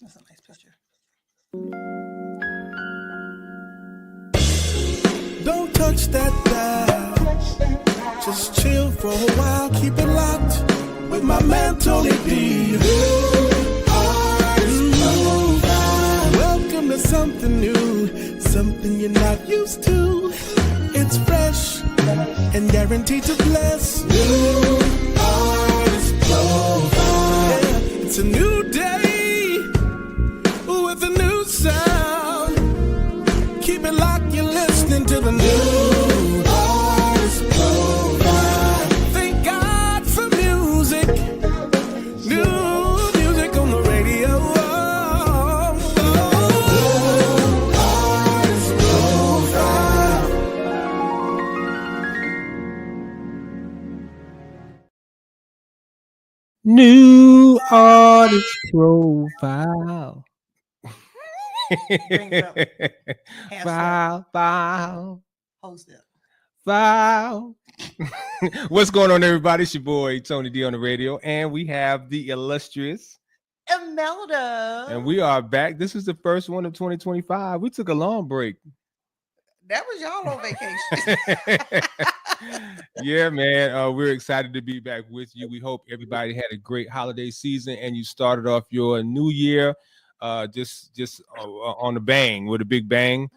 That's a nice picture. Don't touch that dial. Just chill for a while. Keep it locked with my man Tony D. Welcome to something new, something you're not used to. It's fresh and guaranteed to bless. New artist profile. Yeah, it's a new day with a new sound. Keep it locked, you're listening to the new artist profile. Thank God for music, new music on the radio. New artist profile. Bring it up. Hands up. File. Hold still. File. What's going on, everybody? It's your boy Tony D on the radio, and we have the illustrious Imelda. and we are back. This is the first one of 2025. We took a long break. That was y'all on vacation. Yeah, man. We're excited to be back with you. We hope everybody had a great holiday season and you started off your new year just on a bang, with a big bang.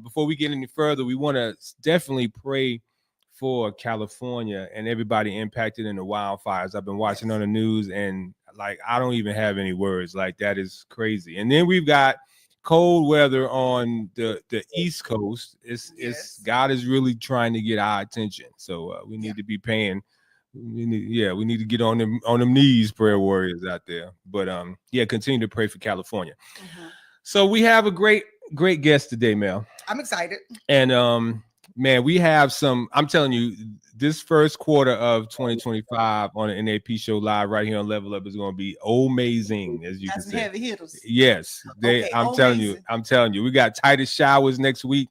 Before we get any further, we want to definitely pray for California and everybody impacted in the wildfires. I've been watching on the news and like I don't even have any words. Like that is crazy. And then we've got cold weather on the East Coast. It's God is really trying to get our attention. So we need to be paying. We need to get on them knees, prayer warriors out there. But continue to pray for California. Mm-hmm. So we have a great guest today, Mel. I'm excited. And man, we have some. I'm telling you, this first quarter of 2025 on the NAP show live right here on Level Up is going to be amazing, as you can some see. heavy hitters. Yes, Okay, I'm telling you, we got tightest showers next week.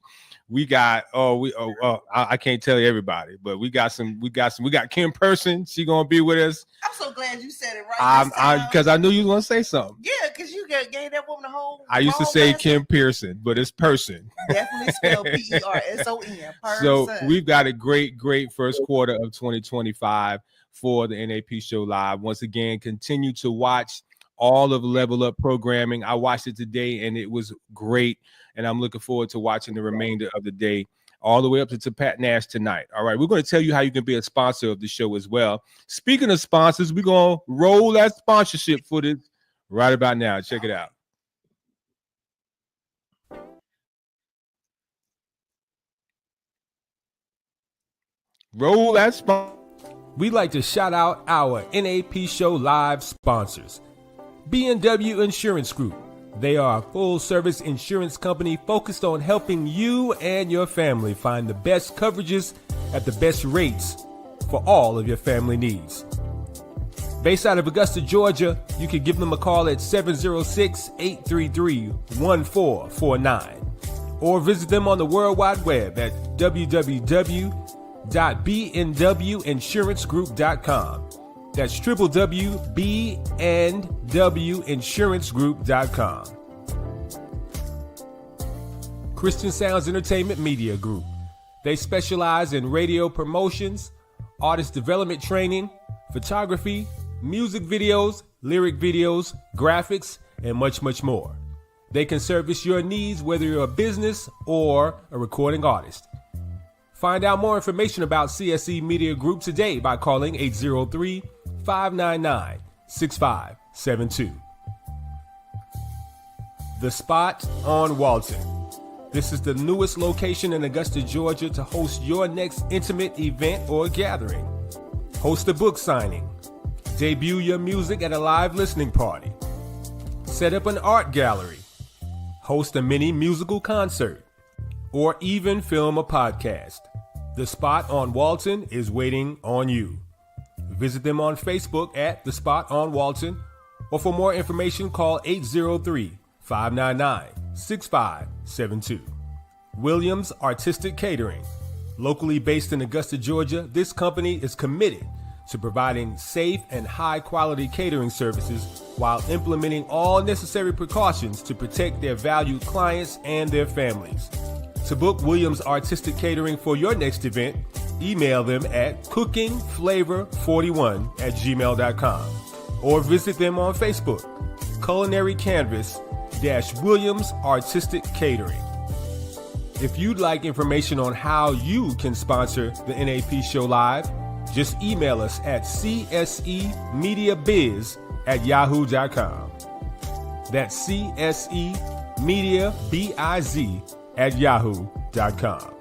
We got I can't tell you everybody, but we got Kim Person. She gonna be with us. I'm so glad you said it right. Because I knew you was gonna say something. Yeah, because you gave that woman a whole. I used to say Kim Pearson, but it's Person. Definitely spelled P-E-R-S-O-N. So we've got a great first quarter of 2025 for the NAP show live. Once again, continue to watch all of Level Up programming. I watched it today and it was great. And I'm looking forward to watching the remainder of the day all the way up to Pat Nash tonight. All right, we're going to tell you how you can be a sponsor of the show as well. Speaking of sponsors, we're going to roll that sponsorship footage right about now. Check it out. Roll that sponsor. We'd like to shout out our NAP show live sponsors. B&W Insurance Group. They are a full-service insurance company focused on helping you and your family find the best coverages at the best rates for all of your family needs. Based out of Augusta, Georgia, you can give them a call at 706-833-1449 or visit them on the World Wide Web at www.bnwinsuranceGroup.com. That's www.bnwinsuranceGroup.com. Christian Sounds Entertainment Media Group. They specialize in radio promotions, artist development training, photography, music videos, lyric videos, graphics, and much, much more. They can service your needs whether you're a business or a recording artist. Find out more information about CSE Media Group today by calling 803-599-6572. The Spot on Walton. This is the newest location in Augusta, Georgia to host your next intimate event or gathering. Host a book signing. Debut your music at a live listening party. Set up an art gallery. Host a mini musical concert. Or even film a podcast. The Spot on Walton is waiting on you. Visit them on Facebook at The Spot on Walton, or for more information, call 803-599-6572. Williams Artistic Catering. Locally based in Augusta, Georgia, this company is committed to providing safe and high-quality catering services while implementing all necessary precautions to protect their valued clients and their families. To book Williams Artistic Catering for your next event, email them at cookingflavor41@gmail.com or visit them on Facebook, Culinary Canvas Williams Artistic Catering. If you'd like information on how you can sponsor the NAP show live, just email us at csemediabiz@yahoo.com. That's csemediabiz@yahoo.com.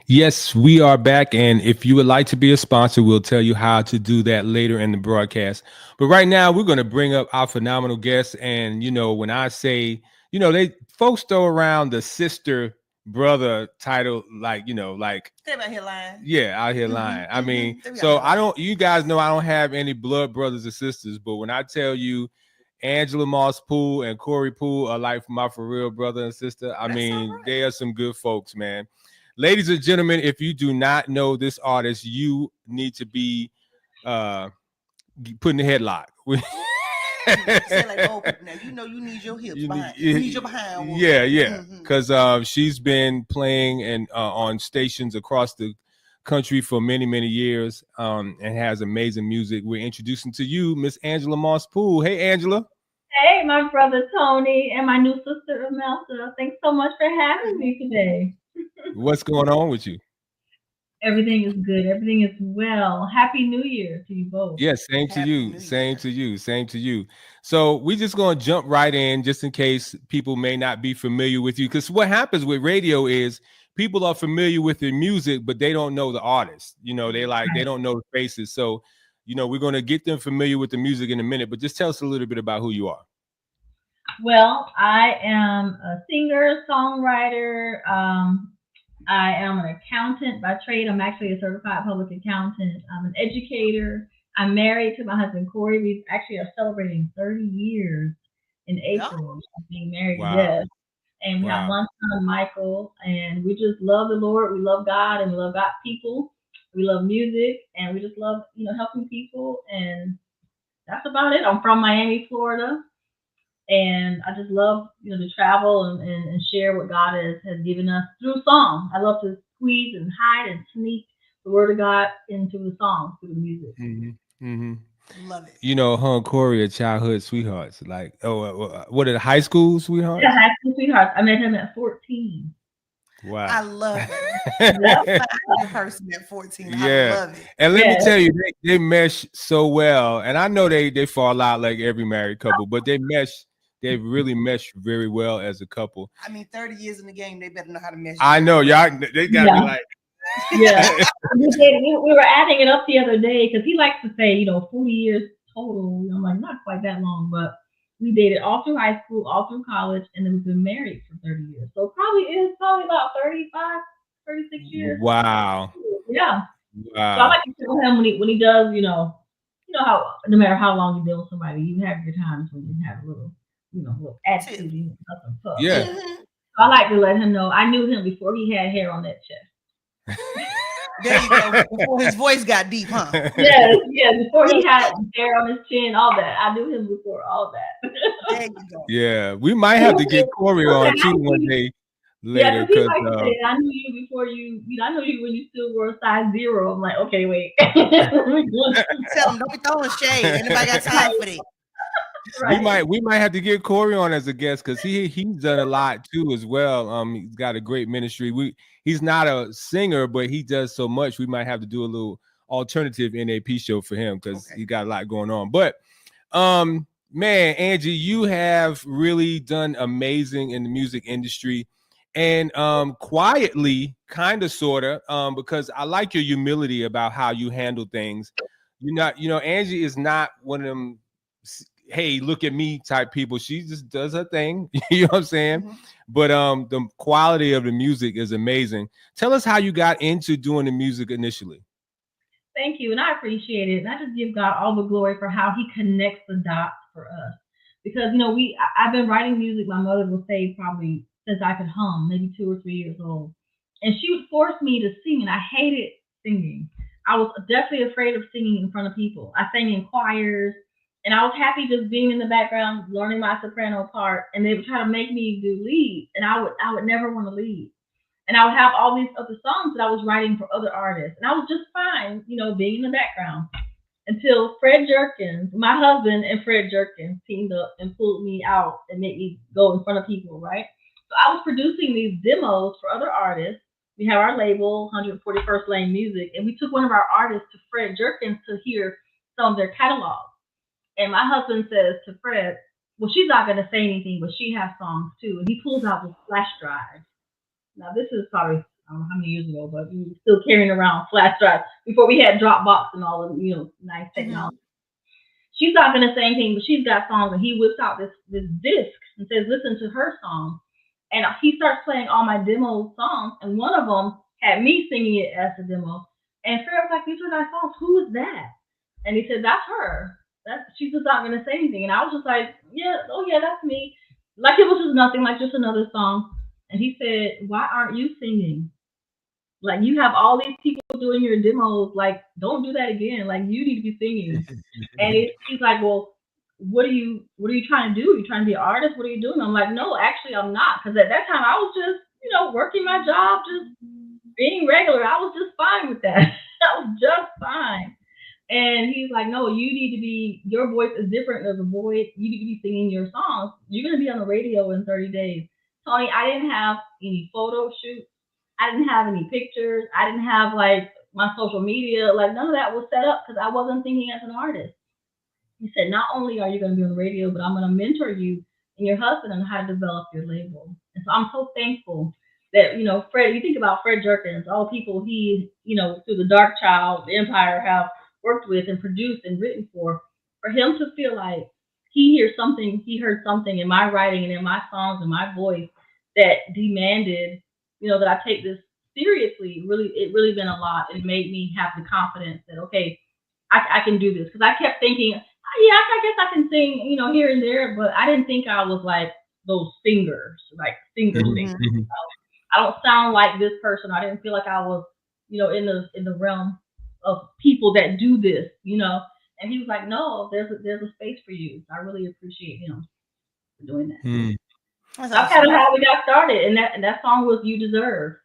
Yes, we are back. And if you would like to be a sponsor, we'll tell you how to do that later in the broadcast. But right now, we're going to bring up our phenomenal guests. And, when I say, folks throw around the sister brother title, like they're out here lying. Yeah, out here lying. I mean, so you guys know I don't have any blood brothers or sisters, but when I tell you Angela Moss Poole and Corey Poole are like my for real brother and sister, they are some good folks, man. Ladies and gentlemen, if you do not know this artist, you need to be put in the headlock. You need your hips behind. You need your behind. Yeah. Because she's been playing and on stations across the country for many, many years and has amazing music. We're introducing to you Miss Angela Moss Poole. Hey, Angela. Hey, my brother Tony and my new sister Imelda. Thanks so much for having me today. What's going on with you? Everything is good. Everything is well. Happy New Year to you both. Yes, same to you. Same to you. So we're just going to jump right in just in case people may not be familiar with you. Because what happens with radio is people are familiar with the music, but they don't know the artist. They don't know the faces. So, we're going to get them familiar with the music in a minute, but just tell us a little bit about who you are. Well, I am a singer, songwriter. I am an accountant by trade. I'm actually a certified public accountant. I'm an educator. I'm married to my husband, Corey. We actually are celebrating 30 years in April of being married. Wow. Yes. And we have one son, Michael, and we just love the Lord. We love God, and we love God people. We love music, and we just love, helping people. And that's about it. I'm from Miami, Florida. And I just love, to travel and share what God has given us through song. I love to squeeze and hide and sneak the word of God into the songs, through the music. Love it. Her and Corey are childhood sweethearts. Like, what are the high school sweethearts? Yeah, high school sweethearts. I met him at 14. Wow. I love it. A person at 14. Yeah. I love it. And let me tell you, they mesh so well. And I know they fall out like every married couple, but they really mesh very well as a couple. 30 years in the game, they better know how to mesh. I know, y'all. They got to be like. Yeah. we were adding it up the other day because he likes to say, 40 years total. I'm like, not quite that long, but we dated all through high school, all through college, and then we've been married for 30 years. So it's probably about 35, 36 years. Wow. Yeah. Wow. So I like to tell him when he does, how no matter how long you deal with somebody, you have your times when you have a little attitude. Yeah. So I like to let him know I knew him before he had hair on that chest. There you go. Before his voice got deep, huh? Yes. Before he had hair on his chin, all that. I knew him before all that. There you go. Yeah, we might have to get Corey on too one day later. Yeah, because I knew you before I knew you when you still were a size 0. I'm like, okay, wait. Tell him, don't be throwing shade. Anybody got time for that? Right. We might have to get Corey on as a guest because he's done a lot too as well. He's got a great ministry. He's not a singer, but he does so much. We might have to do a little alternative NAP show for him because he got a lot going on. But man, Angee, you have really done amazing in the music industry, and quietly, kind of, sorta, because I like your humility about how you handle things. Angee is not one of them, hey, look at me type people. She just does her thing. You know what I'm saying? Mm-hmm. But the quality of the music is amazing. Tell us how you got into doing the music initially. Thank you. And I appreciate it. And I just give God all the glory for how he connects the dots for us. Because, I've been writing music, my mother will say, probably since I could hum, maybe 2 or 3 years old. And she would force me to sing, and I hated singing. I was definitely afraid of singing in front of people. I sang in choirs, and I was happy just being in the background, learning my soprano part. And they would try to make me do lead, and I would never want to lead. And I would have all these other songs that I was writing for other artists, and I was just fine, being in the background. Until Fred Jerkins, my husband and Fred Jerkins teamed up and pulled me out and made me go in front of people, right? So I was producing these demos for other artists. We have our label, 141st Lane Music, and we took one of our artists to Fred Jerkins to hear some of their catalog. And my husband says to Fred, well, she's not going to say anything, but she has songs too. And he pulls out this flash drive. Now, this is probably, I don't know how many years ago, but we were still carrying around flash drives before we had Dropbox and all of, nice technology. She's not going to say anything, but she's got songs. And he whips out this disc and says, listen to her song. And he starts playing all my demo songs. And one of them had me singing it as a demo. And Fred was like, these are my songs. Who is that? And he said, that's her. She's just not going to say anything. And I was just like, yeah, that's me. Like it was just nothing, like just another song. And he said, why aren't you singing? Like, you have all these people doing your demos. Like, don't do that again. Like, you need to be singing. And he's like, well, what are you trying to do? Are you trying to be an artist? What are you doing? I'm like, no, actually, I'm not. Because at that time, I was just, working my job, just being regular. I was just fine with that. I was just fine. And he's like, no, you need to be, your voice is different as a voice. You need to be singing your songs. You're going to be on the radio in 30 days. Tony, I didn't have any photo shoots. I didn't have any pictures. I didn't have like my social media. Like none of that was set up because I wasn't thinking as an artist. He said, not only are you going to be on the radio, but I'm going to mentor you and your husband on how to develop your label. And so I'm so thankful that, Fred, you think about Fred Jerkins, all the people he, through the Dark Child, the Empire have worked with and produced and written for him to feel like he heard something in my writing and in my songs and my voice that demanded, that I take this seriously. It really been a lot. It made me have the confidence that, okay, I can do this. Because I kept thinking, I guess I can sing, here and there, but I didn't think I was like those singers, like singers. Mm-hmm. I don't sound like this person. I didn't feel like I was, in the realm of people that do this, And he was like, no, there's a space for you. I really appreciate him for doing that. Mm. That's kind of how we got started. And that song was You Deserve.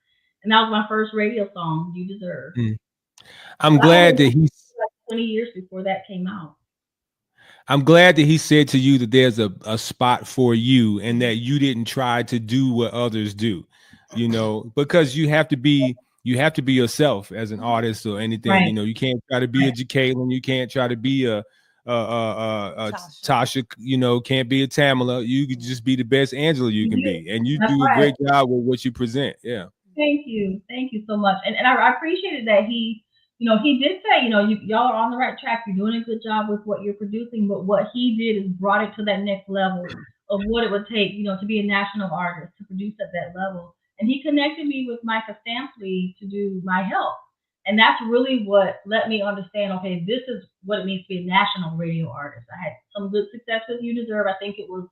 And that was my first radio song, You Deserve. Mm. I'm glad that he's like 20 years before that came out. I'm glad that he said to you that there's a spot for you and that you didn't try to do what others do, because you have to be yourself as an artist or anything. Right. You can't try to be a Jacqueline. You can't try to be a Tasha, can't be a Tamala. You could just be the best Angela you can be. And you do a great job with what you present. Yeah. Thank you. Thank you so much. And I appreciated that he did say, y'all are on the right track. You're doing a good job with what you're producing. But what he did is brought it to that next level of what it would take, to be a national artist, to produce at that level. And he connected me with Micah Stampley to do My Help. And that's really what let me understand, okay, this is what it means to be a national radio artist. I had some good success with You Deserve. I think it was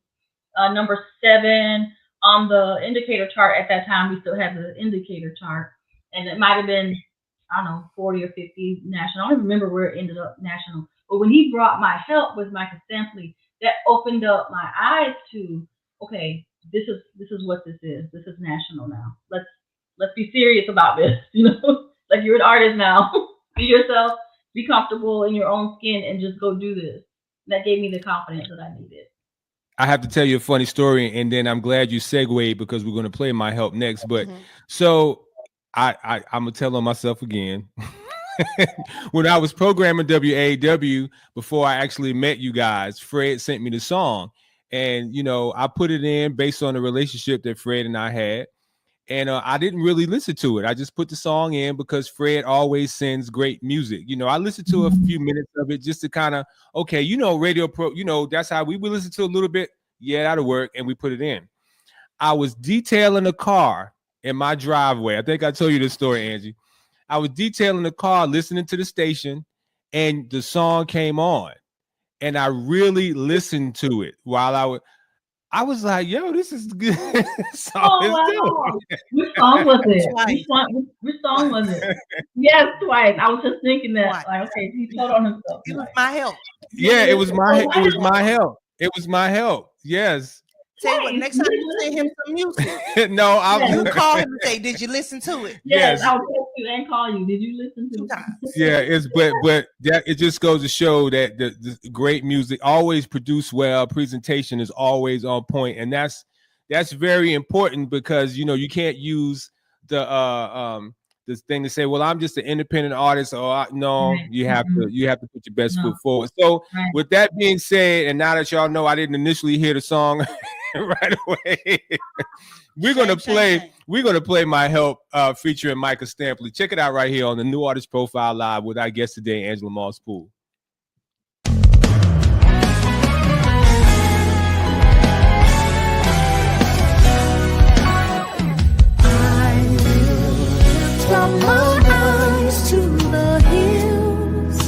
number 7 on the indicator chart at that time. We still had the indicator chart. And it might have been, 40 or 50 national. I don't remember where it ended up national. But when he brought My Help with Micah Stampley, that opened up my eyes to, okay, this is what this is. This is national now. Let's be serious about this, Like you're an artist now. Be yourself, be comfortable in your own skin, and just go do this. That gave me the confidence that I needed. I have to tell you a funny story, and then I'm glad you segued because we're going to play My Help next. But so I'm gonna tell on myself again. When I was programming WAW before I actually met you guys, Fred sent me the song, and I put it in based on the relationship that Fred and I had. And I didn't really listen to it. I just put the song in because Fred always sends great music. I listened to a few minutes of it just to kind of, okay, Radio Pro, that's how we would listen to a little bit. Yeah, that'll work. And we put it in. I was detailing a car in my driveway. I think I told you this story, Angee. I was detailing the car, listening to the station, and the song came on. And I really listened to it while I would. I was like, yo, this is good. Oh, wow. Which song was it? Which song was it? Yes, twice. I was just thinking that. Twice. Like, okay, he told on himself. It was My Help. Yeah, it was my help. It was my help. Yes. Tell you what, next time you send him some music. No, you call him and say, "Did you listen to it?" Yes, I'll text you and call you. Did you listen to it? Yeah, but that it just goes to show that the great music always produced well. Presentation is always on point, and that's very important because you can't use this thing to say, well, I'm just an independent artist, or no, you have to put your best foot forward. So with that being said, and now that y'all know I didn't initially hear the song right away, we're gonna play My Help featuring Micah Stampley. Check it out right here on the New Artist Profile Live with our guest today, Angela Moss Poole. From my eyes to the hills,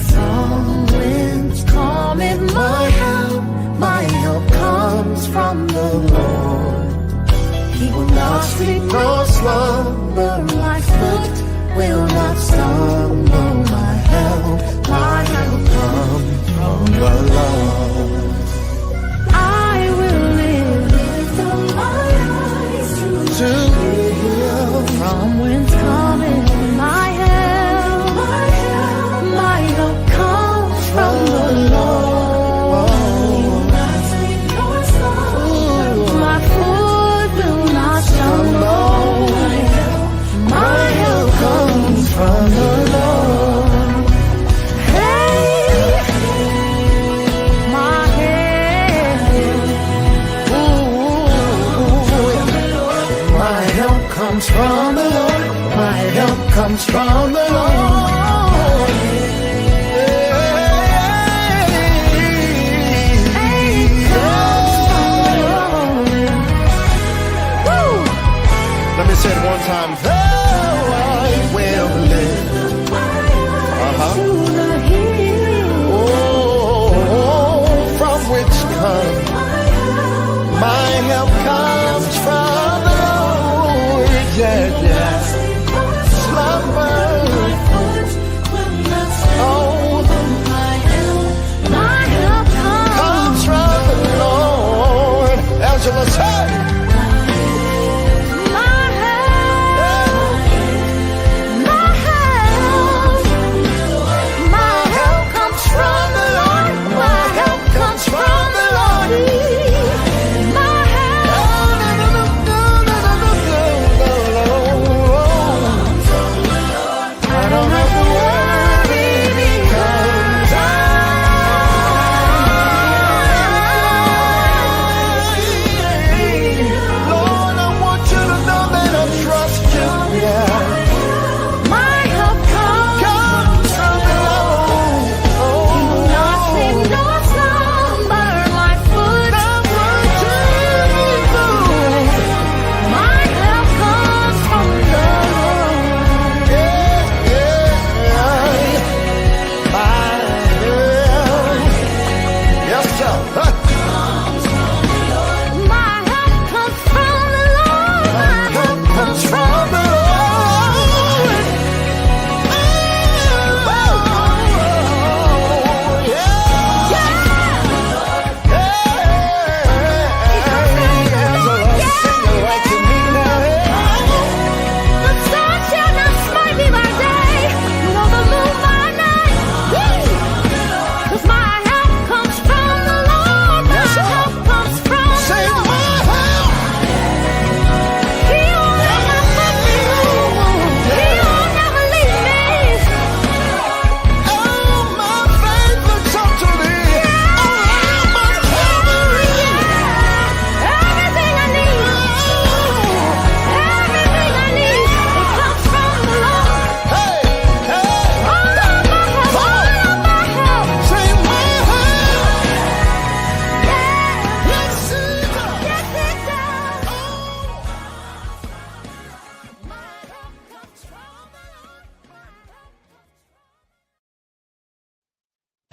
from whence cometh my help. My help comes from the Lord. He will not sleep nor slumber. My foot will not stumble. My help comes from the Lord. I will lift up my eyes to the hills, from whence cometh my help. My help comes from the Lord. My foot will not stumble. My help comes from the Lord. Hey, my help. My help comes from the Lord. My help comes from the Lord. Let me say it one time. Though I will live. Oh, from which comes my help comes from the Lord. Yeah. Slumber. Oh, my help comes from the Lord. Angela, say.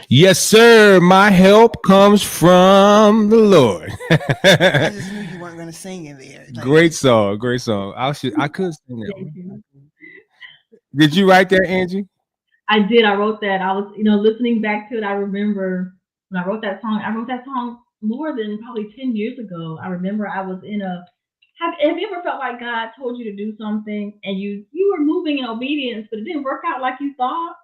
Yes, sir. My help comes from the Lord. I just knew you weren't going to sing in there. Like, Great song. Great song. I could sing that one. Did you write that, Angee? I did. I wrote that. I was, listening back to it. I remember when I wrote that song. I wrote that song more than probably 10 years ago. I remember I was in a. Have you ever felt like God told you to do something and you were moving in obedience, but it didn't work out like you thought,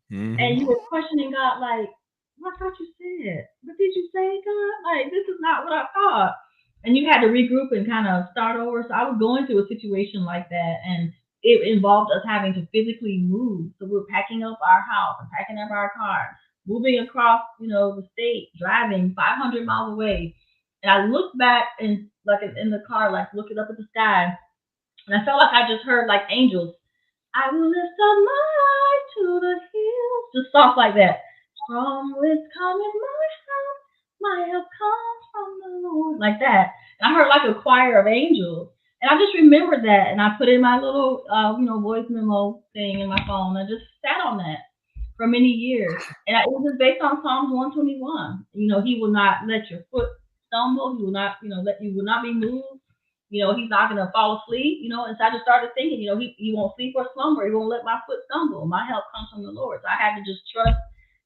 and you were questioning God, like, "What I thought you said? What did you say, God? Like, this is not what I thought." And you had to regroup and kind of start over. So I was going through a situation like that, and it involved us having to physically move. So we're packing up our house and packing up our car, moving across, the state, driving 500 miles away. And I looked back and like in the car, like looking up at the sky, and I felt like I just heard like angels. I will lift up my eyes to the hills, just soft like that. From which cometh my help comes from the Lord, like that. And I heard like a choir of angels. And I just remembered that, and I put in my little, voice memo thing in my phone. I just sat on that for many years, and it was just based on Psalms 121. He will not let your foot stumble. He will not, let you will not be moved. He's not going to fall asleep. And so I just started thinking, he won't sleep or slumber. He won't let my foot stumble. My help comes from the Lord. So I had to just trust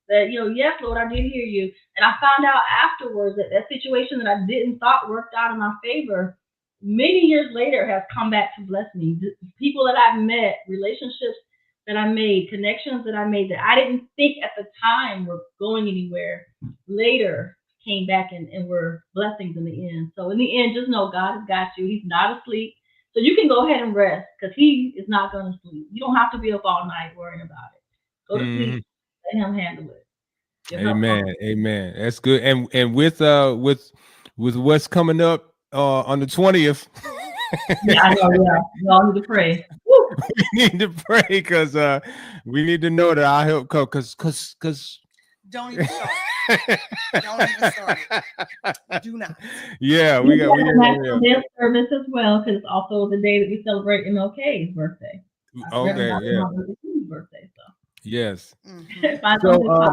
that, yes, Lord, I did hear you. And I found out afterwards that that situation that I didn't thought worked out in my favor many years later has come back to bless me. People that I've met, relationships that I made, connections that I made that I didn't think at the time were going anywhere, later came back and were blessings in the end. So in the end, just know God has got you. He's not asleep. So you can go ahead and rest because he is not going to sleep. You don't have to be up all night worrying about it. Go to sleep. Let him handle it. Amen. Amen. That's good. And with what's coming up on the 20th. Yeah, I know. Yeah, we all need to pray. We need to pray because we need to know that our help come. Because don't even start. Don't even start. Do not. Yeah, we got National Dance Service as well, because it's also the day that we celebrate MLK's birthday. Okay, yeah. Birthday, so. Yes. So,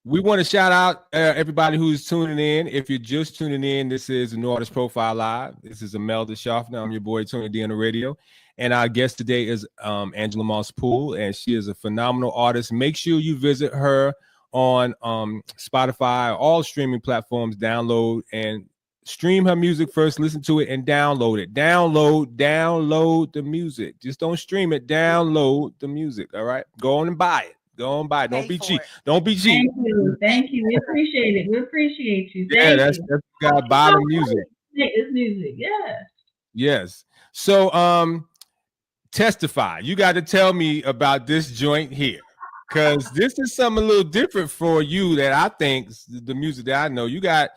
we want to shout out everybody who's tuning in. If you're just tuning in, this is the New Artist Profile Live. This is Imelda Schaffner. I'm your boy, Tony D on the radio. And our guest today is Angela Moss Poole, and she is a phenomenal artist. Make sure you visit her on Spotify, all streaming platforms. Download and stream her music first, listen to it, and download it. Download the music. Just don't stream it. Download the music. All right. Go on and buy it. Go on, buy it. Don't be cheap. Don't be cheap. Thank you. We appreciate it. We appreciate you. Yeah, that's got buy the music. It's music. Yeah. Yes. So Testify. You got to tell me about this joint here. Because this is something a little different for you that I think the music that I know. You got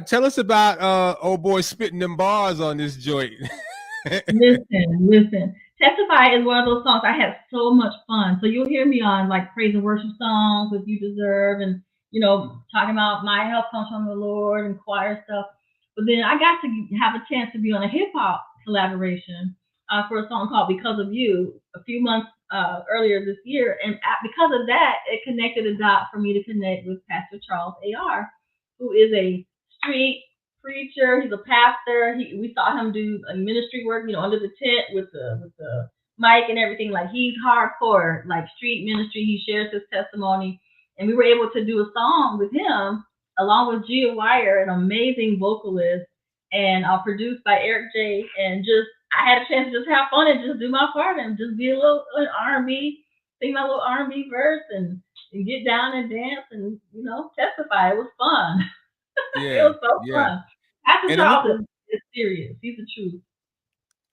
tell us about old boy spitting them bars on this joint. Listen. Testify is one of those songs I had so much fun. So you'll hear me on like praise and worship songs with You Deserve and talking about my help comes from the Lord and choir stuff. But then I got to have a chance to be on a hip hop collaboration for a song called Because of You a few months earlier this year. And because of that, it connected a dot for me to connect with Pastor Charles A.R., who is a street preacher. He's a pastor. We saw him do a ministry work, under the tent with the mic and everything. Like, he's hardcore, like street ministry. He shares his testimony, and we were able to do a song with him along with Gia Wire, an amazing vocalist, and produced by Eric J. And I had a chance to just have fun and just do my part and just be a little R&B, sing my little R&B verse and get down and dance and testify. It was fun. Yeah, it was so fun. Pastor Charles is serious. He's the truth.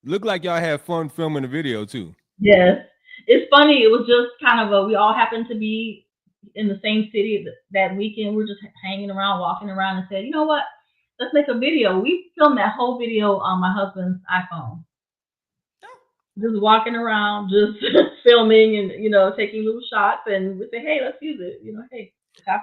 Look like y'all had fun filming the video too. Yes. It's funny. It was just kind of we all happened to be in the same city that weekend. We're just hanging around, walking around, and said, you know what? Let's make a video. We filmed that whole video on my husband's iPhone. Just walking around, just filming and, taking little shots. And we said, hey, let's use it. Hey.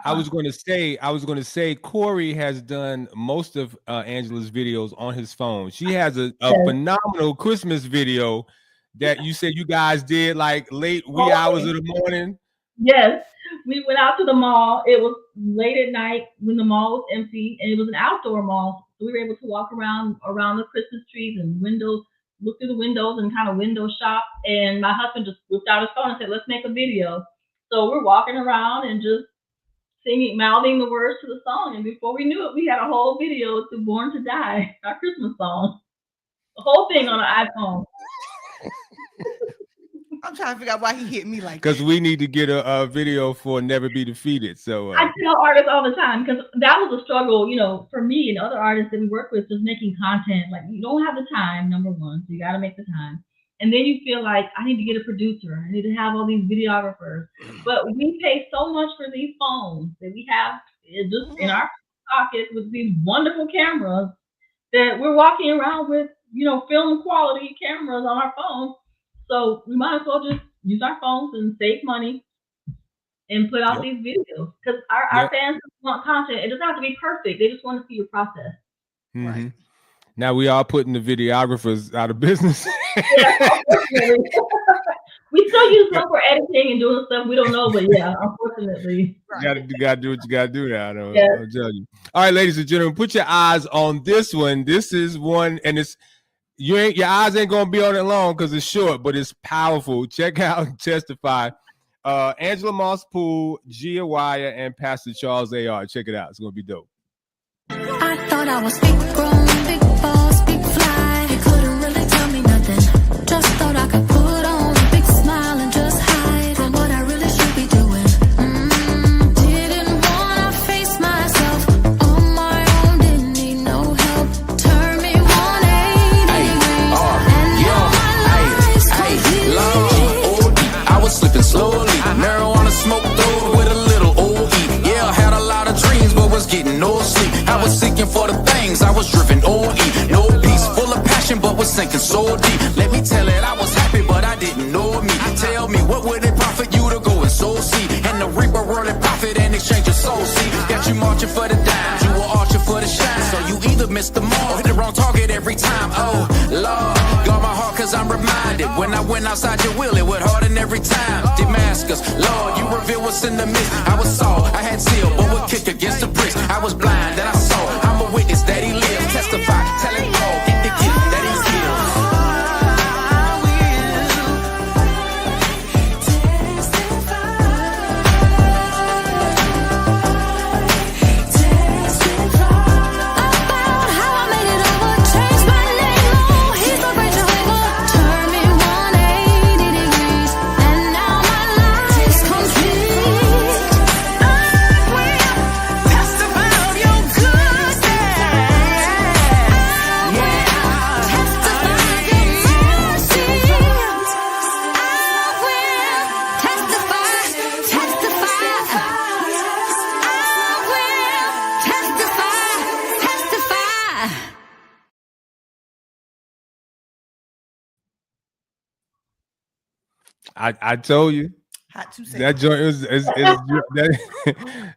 I was going to say Corey has done most of Angela's videos on his phone. She has a phenomenal Christmas video that you said you guys did like late wee hours of the morning. Yes, we went out to the mall. It was late at night when the mall was empty, and it was an outdoor mall. So we were able to walk around the Christmas trees and windows, look through the windows and kind of window shop. And my husband just whipped out his phone and said, "Let's make a video." So we're walking around and just singing, mouthing the words to the song. And before we knew it, we had a whole video to "Born to Die," our Christmas song. The whole thing on an iPhone. I'm trying to figure out why he hit me like Because that. we need to get a video for Never Be Defeated. So I tell artists all the time because that was a struggle, for me and other artists that we work with, just making content. Like you don't have the time, number one, so you got to make the time, and then you feel like I need to get a producer, I need to have all these videographers, but we pay so much for these phones that we have just in our pockets with these wonderful cameras that we're walking around with, film quality cameras on our phones. So we might as well just use our phones and save money and put out these videos because our fans want content. It doesn't have to be perfect. They just want to see your process. Mm-hmm. Right. Now we are putting the videographers out of business. Yeah, unfortunately. We still use them for editing and doing stuff we don't know, but yeah, unfortunately. You gotta do what you gotta do now. I'll Yes. tell you. All right, ladies and gentlemen, put your eyes on this one. This is one, and your eyes ain't gonna be on it long because it's short, but it's powerful. Check out Testify. Angela Moss Poole, Gia Wire, and Pastor Charles A.R. Check it out. It's gonna be dope. I thought I was big grown, big boss, big fly. They couldn't really tell me nothing. Just thought I could put on a big smile and just hide from what I really should be doing. Didn't wanna face myself on my own. Didn't need no help. Turn me 180 degrees, and now my life's completely. I was slipping slowly. Marijuana smoke through with a little OE. Yeah, I had a lot of dreams, but was getting no sleep. I was seeking for the things, I was driven OE. No peace, full of passion, but was sinking so deep. Let me tell it, I was happy, but I didn't know me. Tell me, what would it profit you to go and sow seed? And the reaper rolling profit in exchange of soul seed. Got you marching for the dimes, you were arching for the shine. So you either missed the mark, hit the wrong target every time. Oh, Lord, guard my heart, cause I'm reminded. When I went outside your will, it would harden every time. Damascus, Lord, you reveal what's in the midst. I was Saul, I had zeal, but would kick against the bricks. I was blind, and I saw. I'm a witness that he lives. Testify, tell it all, get the gift that he gives. I told you Hot 2 that seconds. joint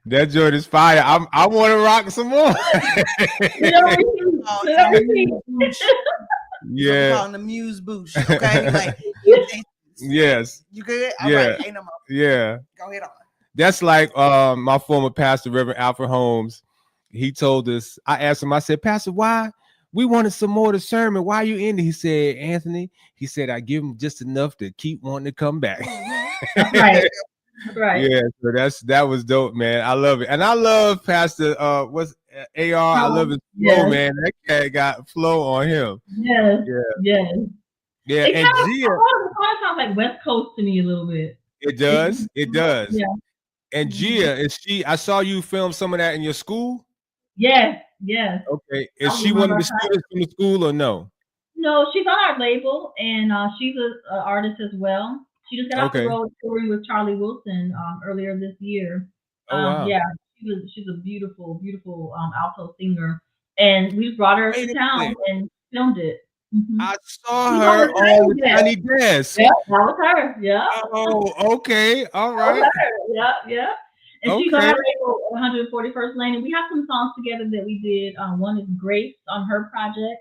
that joint is fire. I want to rock some more. Yeah. Calling the Muse Boosh. Okay. Like, Yes. you good? All Yeah. right. Ain't no more. Yeah. Go ahead on. That's like my former pastor, Reverend Alfred Holmes. He told us, I asked him, I said, Pastor, why? We wanted some more of the sermon. Why are you in it? He said, Anthony, he said, I give him just enough to keep wanting to come back. Right. Right. Yeah, so that was dope, man. I love it. And I love Pastor what's AR. I love his flow, man. That cat got flow on him. Yes. Yeah. Yes. Yeah. It And kind of Gia, sounds like West Coast to me a little bit. it does. It does. Yeah. And Gia, is she? I saw you film some of that in your school. Yes. Yes. Okay. Is she one of the students from the school or no? No, she's on our label, and she's an artist as well. She just got off the road touring with Charlie Wilson earlier this year. Oh, wow. Yeah, she's a beautiful, beautiful alto singer, and we brought her to town and filmed it. Mm-hmm. I saw her on the tiny desk. Yeah, that was her. Yeah. Oh, okay. All right. Yeah, yeah. And she's on our label, 141st Lane, and we have some songs together that we did. One is Grace on her project.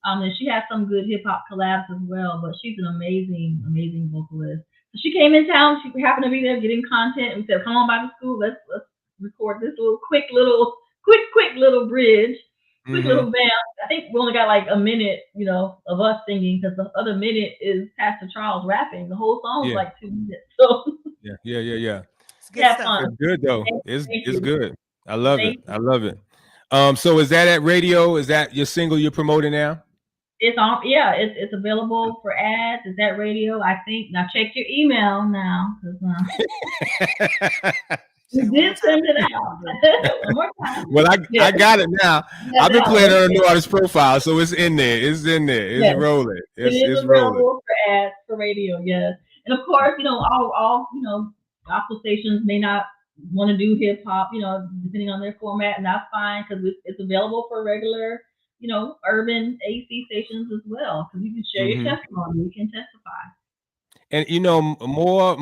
And she has some good hip hop collabs as well, but she's an amazing, amazing vocalist. she came in town. She happened to be there getting content, and we said, "Come on by the school. Let's record this quick little bridge, quick little band." I think we only got like a minute, of us singing because the other minute is Pastor Charles rapping. The whole song was Yeah. like 2 minutes. So Yeah. It's good have stuff. fun. It's good though. Thank It's you. good. I love Thank it. I love it. So is that at radio? Is that your single you're promoting now? It's on. Yeah, it's available for ads. It's at radio. I think. Now check your email now. You did send it out. One more time. Well, I got it now. I've been playing on the artist profile, so it's in there. It's rolling. It's rolling. Available for ads for radio. Yes, and of course, all gospel stations may not want to do hip hop, depending on their format, and that's fine because it's available for regular, urban AC stations as well. Because you can share your testimony, you can testify. And more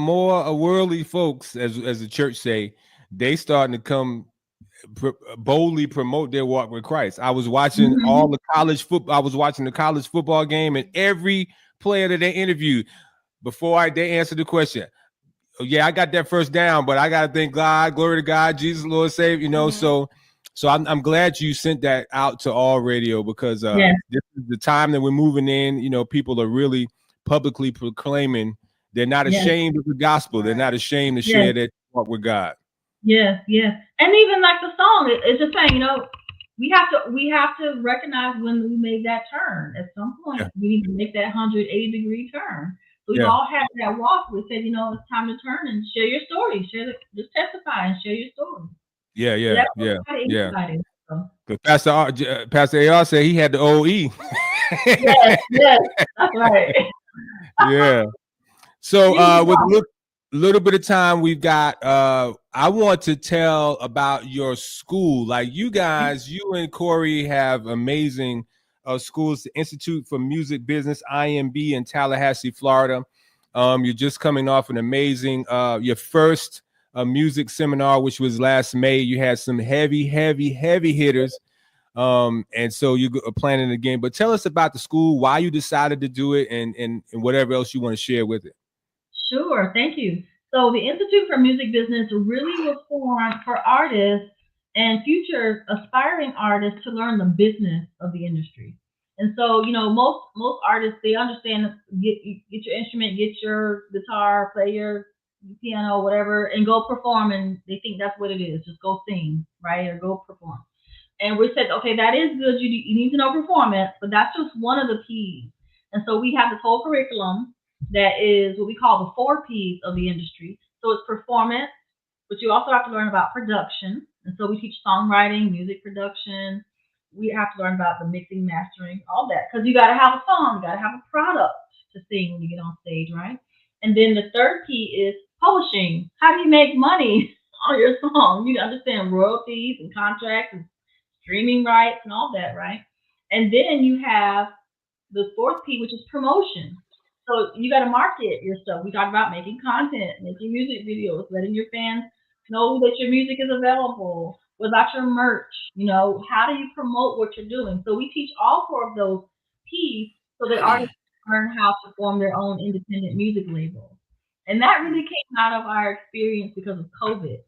worldly folks, as the church say, they starting to come boldly promote their walk with Christ. I was watching all the college football. I was watching the college football game, and every player that they interviewed before they answered the question, yeah, I got that first down, but I got to thank God, glory to God, Jesus, Lord, save, So I'm glad you sent that out to all radio because this is the time that we're moving in. People are really publicly proclaiming they're not ashamed of the gospel. They're not ashamed to share their walk with God. Yes. And even like the song, it's just saying, we have to recognize when we made that turn. At some point, we need to make that 180-degree turn. So we all had that walk. We said, it's time to turn and share your story. Just testify and share your story. Yeah. But Pastor AR said he had the OE. yes, that's right. Yeah. So with a little bit of time we've got, I want to tell about your school. Like you guys, you and Corey have amazing schools, the Institute for Music Business, IMB in Tallahassee, Florida. You're just coming off an amazing, your first music seminar, which was last May. You had some heavy hitters. And so you are planning again. But tell us about the school, why you decided to do it, and whatever else you want to share with it. Sure, thank you. So the Institute for Music Business really was formed for artists and future aspiring artists to learn the business of the industry. And so, most artists, they understand, get your instrument, get your guitar, play your piano, whatever, and go perform. And they think that's what it is. Just go sing, right? Or go perform. And we said, okay, that is good. You need to know performance, but that's just one of the P's. And so we have this whole curriculum that is what we call the 4 P's of the industry. So it's performance, but you also have to learn about production. And so we teach songwriting, music production. We have to learn about the mixing, mastering, all that. Because you got to have a song, you got to have a product to sing when you get on stage, right? And then the 3rd P is publishing. How do you make money on your song? You understand royalties and contracts and streaming rights and all that, right? And then you have the 4th P, which is promotion. So you got to market your stuff. We talk about making content, making music videos, letting your fans know that your music is available. What about your merch? How do you promote what you're doing? So we teach all 4 of those P's so that artists learn how to form their own independent music label. And that really came out of our experience because of COVID.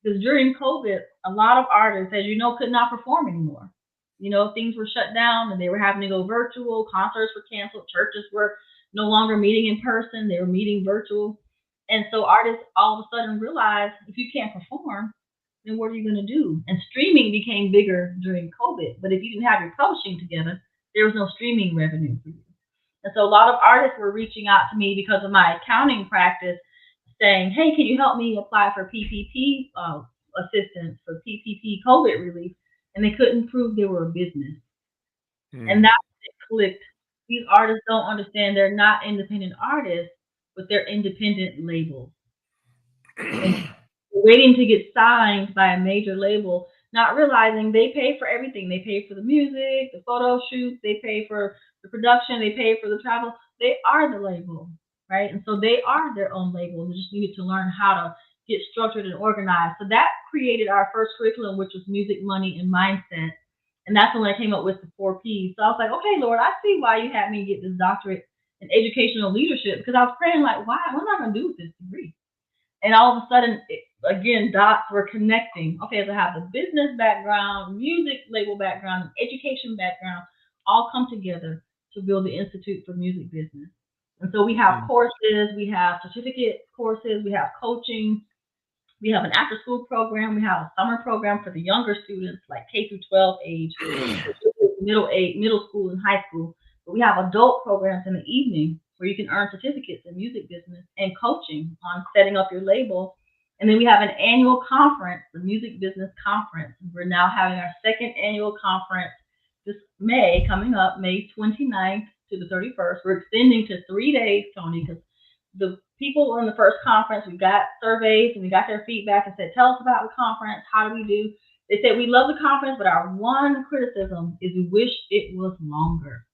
Because during COVID, a lot of artists, as you know, could not perform anymore. Things were shut down and they were having to go virtual. Concerts were canceled. Churches were no longer meeting in person. They were meeting virtual. And so artists all of a sudden realized if you can't perform, then what are you going to do? And streaming became bigger during COVID. But if you didn't have your publishing together, there was no streaming revenue for you. And so a lot of artists were reaching out to me because of my accounting practice, saying, hey, can you help me apply for PPP assistance for PPP COVID relief? And they couldn't prove they were a business. And that's when it clicked. These artists don't understand they're not independent artists, but they're independent labels. And waiting to get signed by a major label, not realizing they pay for everything. They pay for the music, the photo shoots, they pay for the production, they pay for the travel. They are the label, right? And so they are their own label. They just needed to learn how to get structured and organized. So that created our first curriculum, which was music, money, and mindset. And that's when I came up with the 4 P's. So I was like, okay, Lord, I see why you had me get this doctorate in educational leadership, because I was praying like, why? What am I going to do with this degree? And all of a sudden, again, dots were connecting. Okay, so I have the business background, music label background, and education background all come together to build the Institute for Music Business. And so we have courses, we have certificate courses, we have coaching, we have an after-school program, we have a summer program for the younger students, like K through 12 age, middle school and high school. But we have adult programs in the evening where you can earn certificates in music business and coaching on setting up your label. And then we have an annual conference, the Music Business Conference. We're now having our second annual conference this May, coming up, May 29th to the 31st. We're extending to 3 days, Tony, because the people were in the first conference. We got surveys and we got their feedback and said, tell us about the conference. How do we do? They said, we love the conference, but our one criticism is we wish it was longer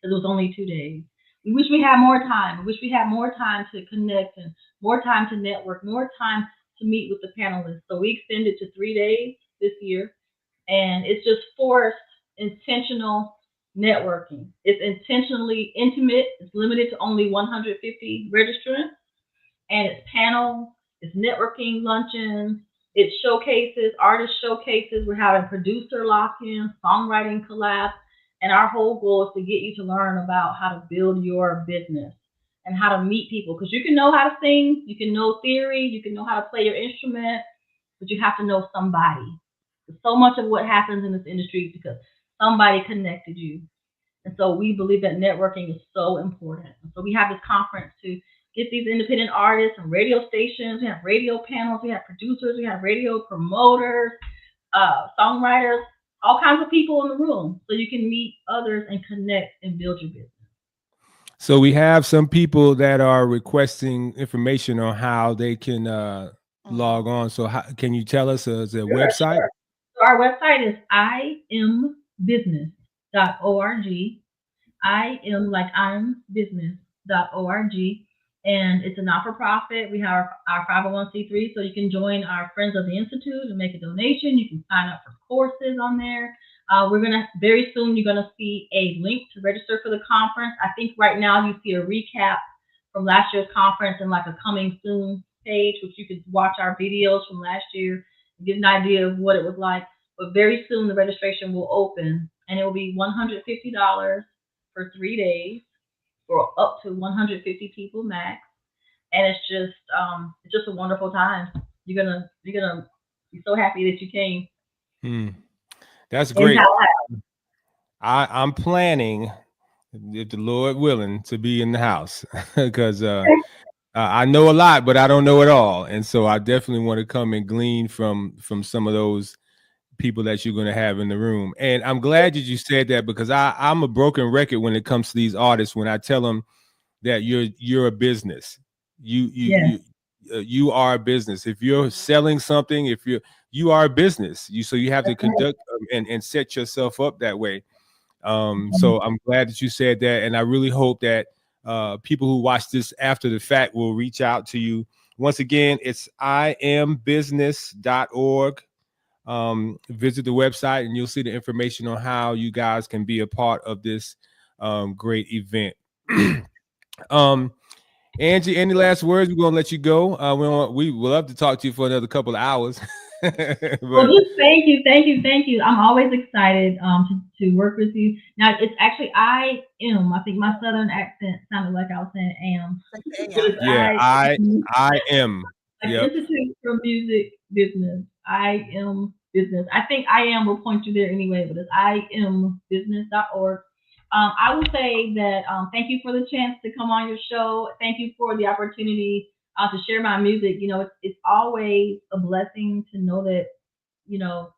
because it was only 2 days. We wish we had more time. We wish we had more time to connect and more time to network, more time to meet with the panelists. So we extended to 3 days this year, and it's just forced intentional networking. It's intentionally intimate. It's limited to only 150 registrants, and it's panels, it's networking luncheons, it's showcases, artist showcases. We're having producer lock-ins, songwriting collabs, and our whole goal is to get you to learn about how to build your business and how to meet people. Because you can know how to sing, you can know theory, you can know how to play your instrument, but you have to know somebody. So much of what happens in this industry is because somebody connected you. And so we believe that networking is so important. And so we have this conference to get these independent artists and radio stations. We have radio panels, we have producers, we have radio promoters, songwriters, all kinds of people in the room so you can meet others and connect and build your business. So we have some people that are requesting information on how they can log on. So can you tell us the website? Sure. So our website is imbusiness.org. I am like I'm business.org. And it's a not-for-profit. We have our 501c3, so you can join our Friends of the Institute and make a donation. You can sign up for courses on there. We're going to, very soon, you're going to see a link to register for the conference. I think right now you see a recap from last year's conference and like a coming soon page, which you could watch our videos from last year and get an idea of what it was like. But very soon the registration will open, and it will be $150 for 3 days. For up to 150 people max, and it's just a wonderful time. You're gonna be so happy that you came. That's great. I'm planning, if the Lord willing, to be in the house because I know a lot, but I don't know it all, and so I definitely want to come and glean from some of those people that you're going to have in the room. And I'm glad that you said that, because I'm a broken record when it comes to these artists. When I tell them that you're a business, you are a business. If you're selling something, if you are a business, so you have to conduct and set yourself up that way. So I'm glad that you said that, and I really hope that people who watch this after the fact will reach out to you. Once again, it's imbusiness.org. Visit the website and you'll see the information on how you guys can be a part of this great event. Angee, any last words? We're gonna let you go. We would love to talk to you for another couple of hours. Well, just thank you. I'm always excited to work with you. Now it's actually I am. I think my southern accent sounded like I was saying am. Yeah, I am. Like Institute for Music Business. I am business. I think I am will point you there anyway, but it's imbusiness.org. I will say that thank you for the chance to come on your show. Thank you for the opportunity to share my music. You know, it's always a blessing to know that, you know,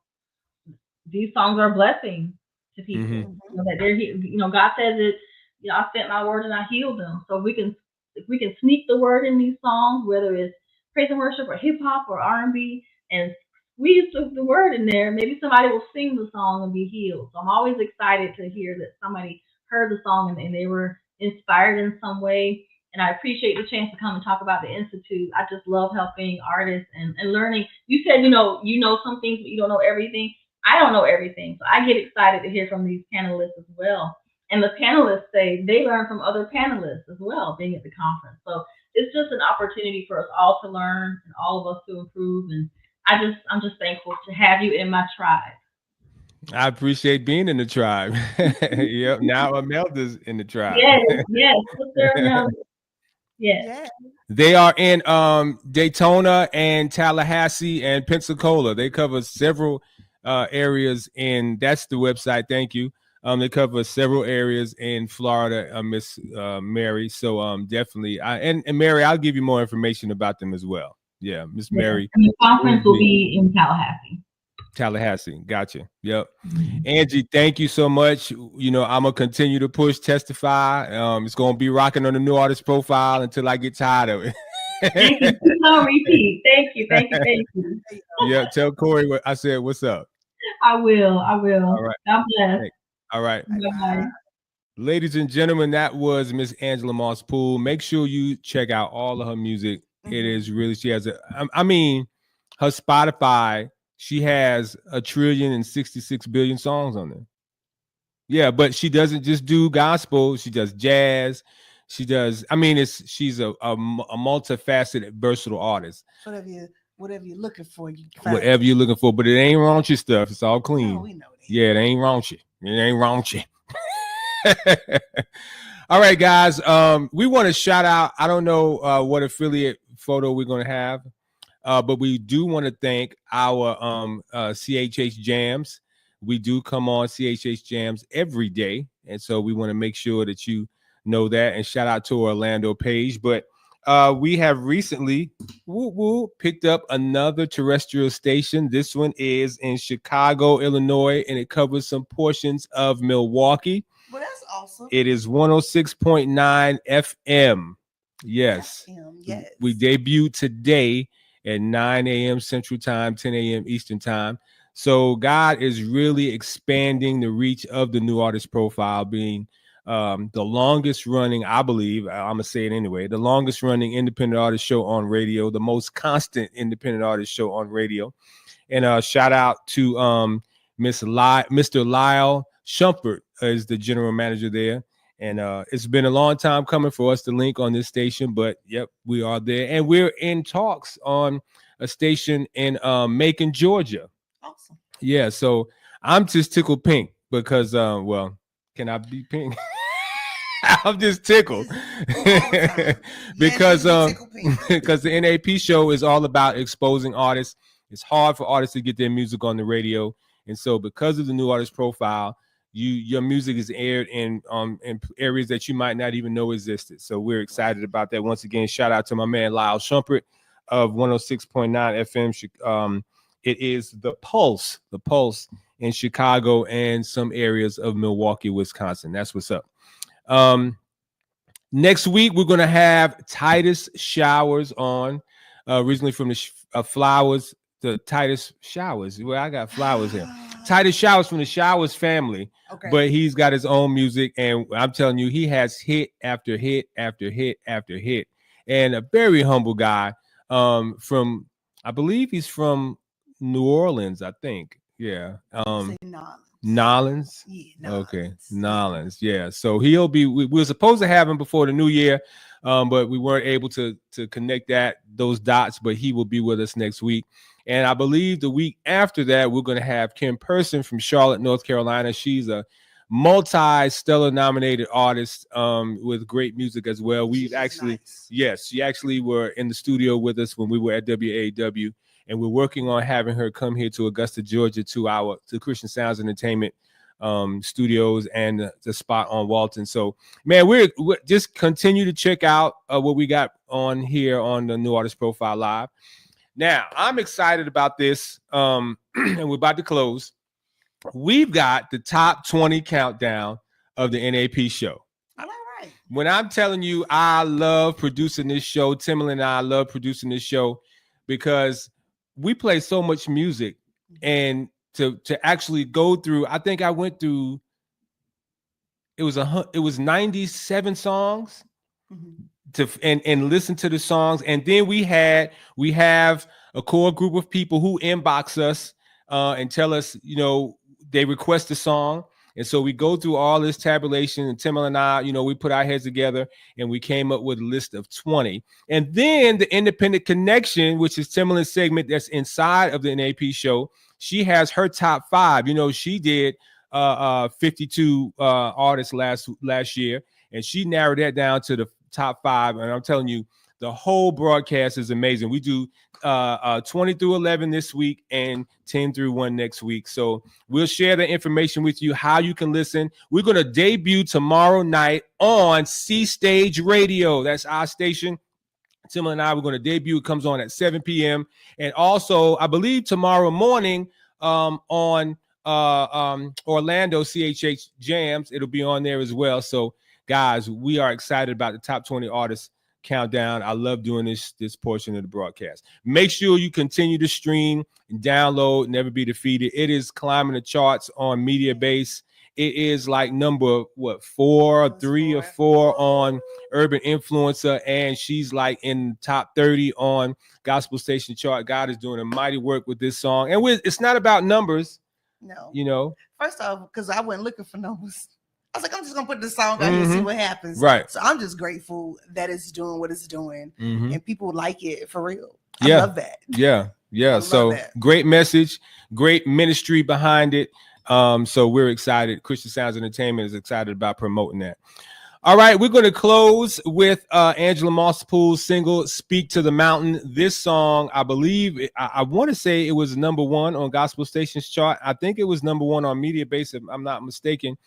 these songs are a blessing to people. You know, that they're here. You know, God says it. You know, I sent my word and I healed them. So if we can sneak the word in these songs, whether it's praise and worship or hip hop or R&B, and squeeze the word in there, maybe somebody will sing the song and be healed. So I'm always excited to hear that somebody heard the song and they were inspired in some way. And I appreciate the chance to come and talk about the Institute. I just love helping artists and learning. You said, you know some things, but you don't know everything. I don't know everything. So I get excited to hear from these panelists as well. And the panelists say they learn from other panelists as well, being at the conference. So it's just an opportunity for us all to learn and all of us to improve. And I'm just thankful to have you in my tribe. I appreciate being in the tribe. Yep. Now Imelda's in the tribe. Yes, Sister Imelda. Yes. They are in Daytona and Tallahassee and Pensacola. They cover several areas, and that's the website. Thank you. They cover several areas in Florida, Miss Mary. So definitely, and Mary, I'll give you more information about them as well. Yeah, Miss Mary. And the conference will be in Tallahassee. Tallahassee. Gotcha. Yep. Angee, thank you so much. You know, I'm going to continue to push Testify. It's going to be rocking on the New Artist Profile until I get tired of it. Thank you. No repeat. Thank you. Thank you. Thank you. Yeah. Tell Corey what I said. What's up? I will. All right. God bless. Hey. All right. Bye-bye. Ladies and gentlemen, that was Miss Angela Moss Poole. Make sure you check out all of her music. It is really, she has I mean, her Spotify, she has 1,066 billion songs on there. Yeah, but she doesn't just do gospel. She does jazz. She does. I mean, she's a multifaceted, versatile artist. Whatever you're looking for, whatever you're looking for. But it ain't raunchy stuff. It's all clean. No, we know that. Yeah, it ain't raunchy. It ain't raunchy. All right, guys. We want to shout out. I don't know what affiliate photo we're going to have. But we do want to thank our CHH Jams. We do come on CHH Jams every day. And so we want to make sure that you know that. And shout out to Orlando Page. But we have recently picked up another terrestrial station. This one is in Chicago, Illinois, and it covers some portions of Milwaukee. Well, that's awesome. It is 106.9 FM. Yes. Yes. We debuted today at 9 a.m. Central Time, 10 a.m. Eastern Time. So God is really expanding the reach of the New Artist Profile, being the longest running, I believe, I'm going to say it anyway, the longest running independent artist show on radio, the most constant independent artist show on radio. And shout out to Mr. Lyle Shumpert is the general manager there. And it's been a long time coming for us to link on this station, but yep, we are there. And we're in talks on a station in Macon, Georgia. Awesome. Yeah, so I'm just tickled pink because, well, can I be pink? I'm just tickled because the NAP show is all about exposing artists. It's hard for artists to get their music on the radio. And so because of the New Artist Profile, your music is aired in areas that you might not even know existed. So we're excited about that. Once again, shout out to my man Lyle Shumpert of 106.9 FM. It is the Pulse in Chicago and some areas of Milwaukee, Wisconsin. That's what's up. Next week we're gonna have Titus Showers on, originally from the Flowers. The Titus Showers. Well, I got Flowers here. Titus Showers from the Showers family, but he's got his own music, and I'm telling you, he has hit after hit after hit after hit, and a very humble guy. From I believe he's from New Orleans, I think. Yeah. Nolens. Yeah, Nolens. Okay, Nolens. Yeah. So he'll be. We were supposed to have him before the new year, but we weren't able to connect those dots. But he will be with us next week. And I believe the week after that, we're going to have Kim Person from Charlotte, North Carolina. She's a multi-stellar nominated artist with great music as well. We've actually, yes, she actually were in the studio with us when we were at WAW, and we're working on having her come here to Augusta, Georgia, to Christian Sounds Entertainment studios and the spot on Walton. So, man, we're just continue to check out what we got on here on the New Artist Profile Live. Now, I'm excited about this, and we're about to close. We've got the top 20 countdown of the NAP show. All right. When I'm telling you, I love producing this show. Timberland and I love producing this show because we play so much music, and to actually go through, I think I went through. It was 97 songs. Mm-hmm. And listen to the songs, and then we have a core group of people who inbox us and tell us, they request a song, And so we go through all this tabulation, and Timberland and I, you know, we put our heads together and we came up with a list of 20. And then the Independent Connection, which is Timberland's segment that's inside of the NAP show, she has her top 5. You know, she did 52 artists last year, and she narrowed that down to the top 5. And I'm telling you, the whole broadcast is amazing. We do 20 through 11 this week and 10 through 1 next week. So we'll share the information with you, how you can listen. We're going to debut tomorrow night on C Stage Radio. That's our station. Timberland and I, we're going to debut. It comes on at 7 p.m. And also, I believe tomorrow morning on Orlando CHH Jams, it'll be on there as well. So guys, we are excited about the top 20 artists countdown. I love doing this portion of the broadcast. Make sure you continue to stream and download Never Be Defeated. It is climbing the charts on Media Base. It is like number 4 or 3 or 4 on Urban Influencer, and she's like in top 30 on Gospel Station chart. God is doing a mighty work with this song, and it's not about numbers. No, you know. First off, because I wasn't looking for numbers. I was like, I'm just gonna put this song out here and see what happens. Right. So I'm just grateful that it's doing what it's doing, and people like it for real. I love that. Yeah. So great message, great ministry behind it. So we're excited. Christian Sounds Entertainment is excited about promoting that. All right, we're going to close with Angela Moss Poole's single "Speak to the Mountain." This song, I believe, I want to say it was number 1 on Gospel Stations chart. I think it was number 1 on Media Base, if I'm not mistaken.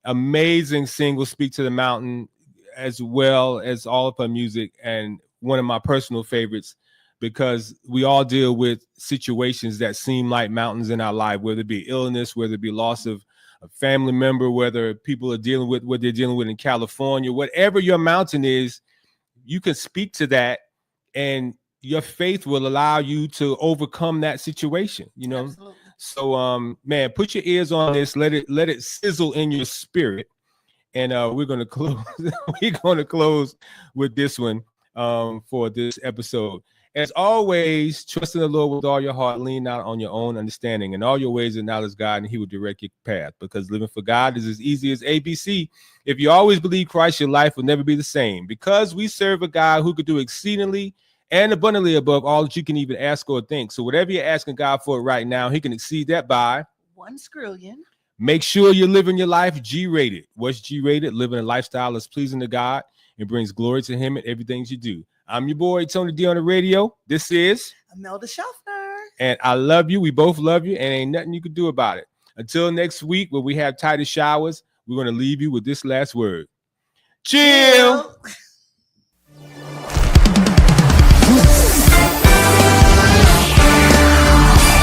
Amazing single, "Speak to the Mountain," as well as all of her music, and one of my personal favorites, because we all deal with situations that seem like mountains in our life, whether it be illness, whether it be loss of a family member, whether people are dealing with what they're dealing with in California, whatever your mountain is, you can speak to that, and your faith will allow you to overcome that situation, you know. Absolutely. So man, put your ears on this, let it sizzle in your spirit, and we're going to close with this one for this episode. As always, trust in the Lord with all your heart, lean not on your own understanding, and all your ways acknowledge God, and he will direct your path, because living for God is as easy as ABC. If you always believe Christ, your life will never be the same, because we serve a God who could do exceedingly and abundantly above all that you can even ask or think. So whatever you're asking God for right now, he can exceed that by 1 skrillion. Make sure you're living your life G-rated. What's G-rated? Living a lifestyle that's pleasing to God and brings glory to him in everything you do. I'm your boy, Tony D on the radio. This is Imelda Schaffner. And I love you. We both love you, and ain't nothing you can do about it. Until next week, when we have Titus Showers, we're going to leave you with this last word. Chill.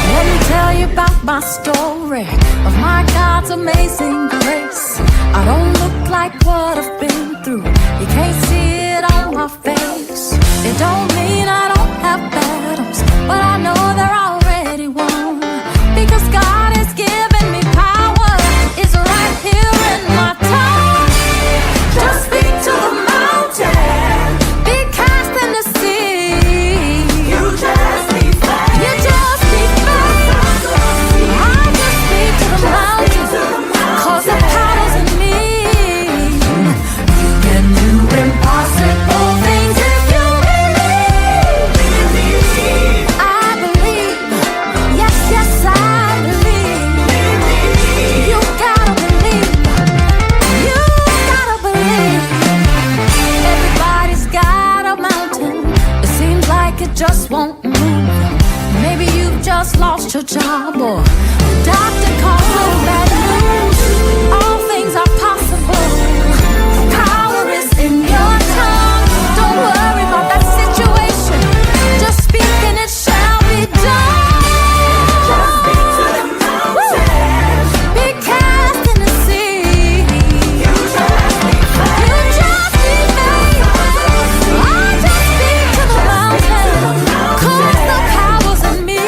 Let me tell you about my story of my God's amazing grace. I don't look like what I've been through. You can't see it on my face. It don't mean I don't have battles, but I know they're already won, because God has given me power. It's right here in my tongue. Just speak to the mountain, be cast in the sea. You just be faith. You just be faith. I just speak to the mountain, cause the power's in me. You can do impossible things if you believe. I believe. Yes, yes, I believe. You gotta believe. You gotta believe. Everybody's got a mountain. It seems like it just won't move. Maybe you've just lost your job, or the doctor calls with bad news. All things are possible. Power is in your tongue. Don't worry about that situation. Just speak and it shall be done. Just speak to the mountain. Be cast in the sea. You just be faith. You just be faith. I just speak to the mountain, cause the power's in me.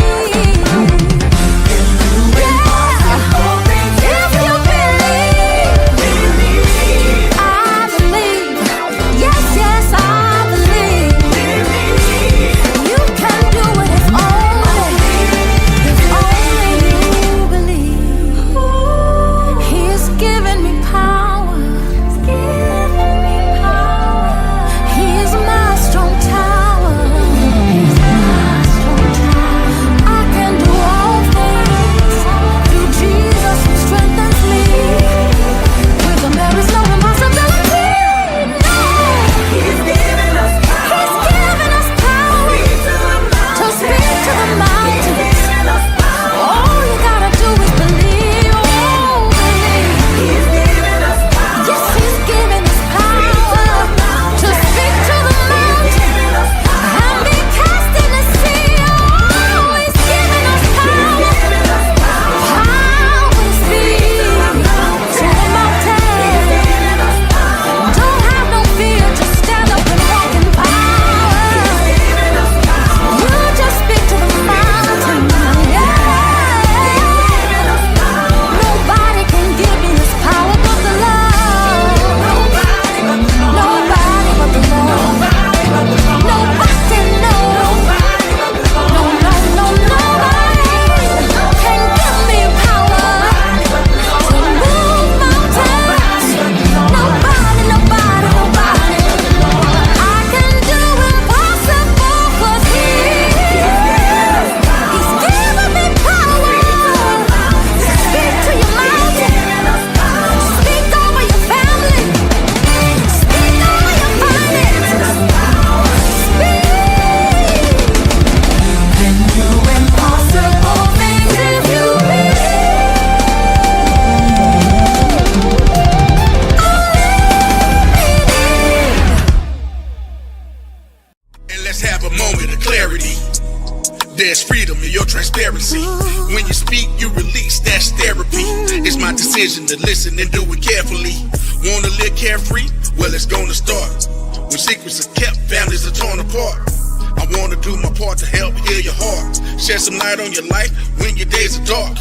There's freedom in your transparency. When you speak, you release, that's therapy. It's my decision to listen and do it carefully. Wanna live carefree? Well, it's gonna start. When secrets are kept, families are torn apart. I wanna do my part to help heal your heart. Shed some light on your life when your days are dark.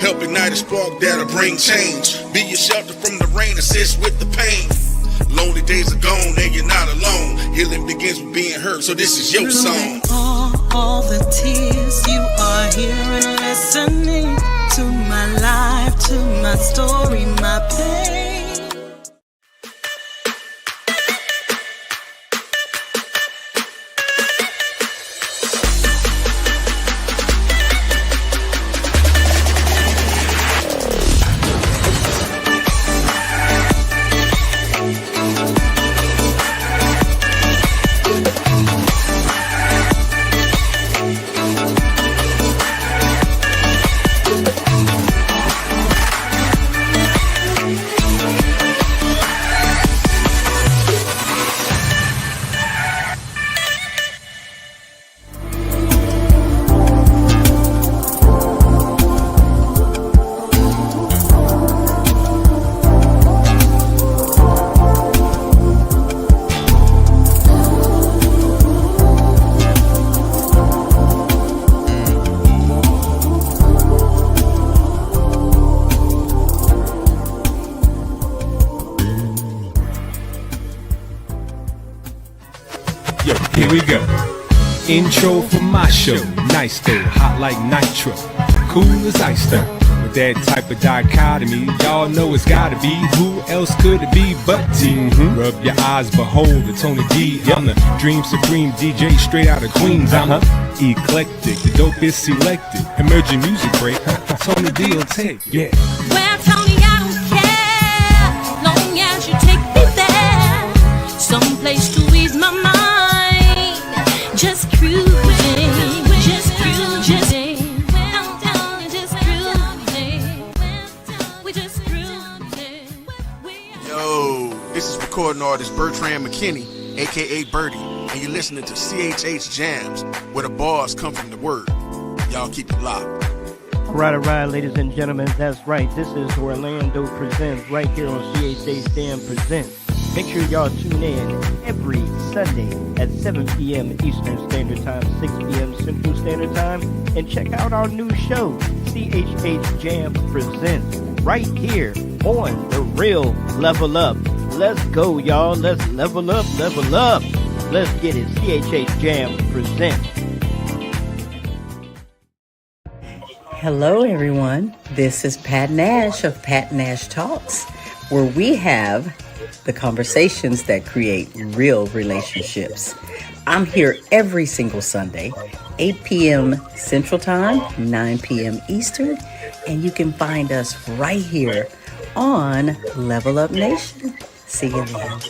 Help ignite a spark that'll bring change. Be your shelter from the rain, assist with the pain. Lonely days are gone and you're not alone. Healing begins with being heard, so this is your song. All the tears you are hearing, listening to my life, to my story, my pain. Here we go. Intro for my show. Nice though, hot like nitro. Cool as ice though. With that type of dichotomy, y'all know it's gotta be. Who else could it be but T? Rub your eyes, behold the Tony D. I'm the Dream Supreme DJ straight out of Queens. I'm eclectic, the dope is selected. Emerging music break, Tony D will take. Yeah. Well, Tony, I don't care, long as you take me there, someplace to ease my mind. Just cruising, just cruising, just cruising, we just cruising. Yo, this is recording artist Bertrand McKinney, aka Birdie, and you're listening to CHH Jams, where the bars come from the word. Y'all keep it locked. All right, ladies and gentlemen, that's right. This is Orlando Presents right here on CHH Jam Presents. Make sure y'all tune in every Sunday at 7 p.m. Eastern Standard Time, 6 p.m. Central Standard Time, and check out our new show, CHH Jam Presents, right here on the real Level Up. Let's go, y'all. Let's level up, level up. Let's get it. CHH Jam Presents. Hello, everyone. This is Pat Nash of Pat Nash Talks, where we have the conversations that create real relationships. I'm here every single Sunday, 8 p.m. Central Time, 9 p.m. Eastern, and you can find us right here on Level Up Nation. See you then.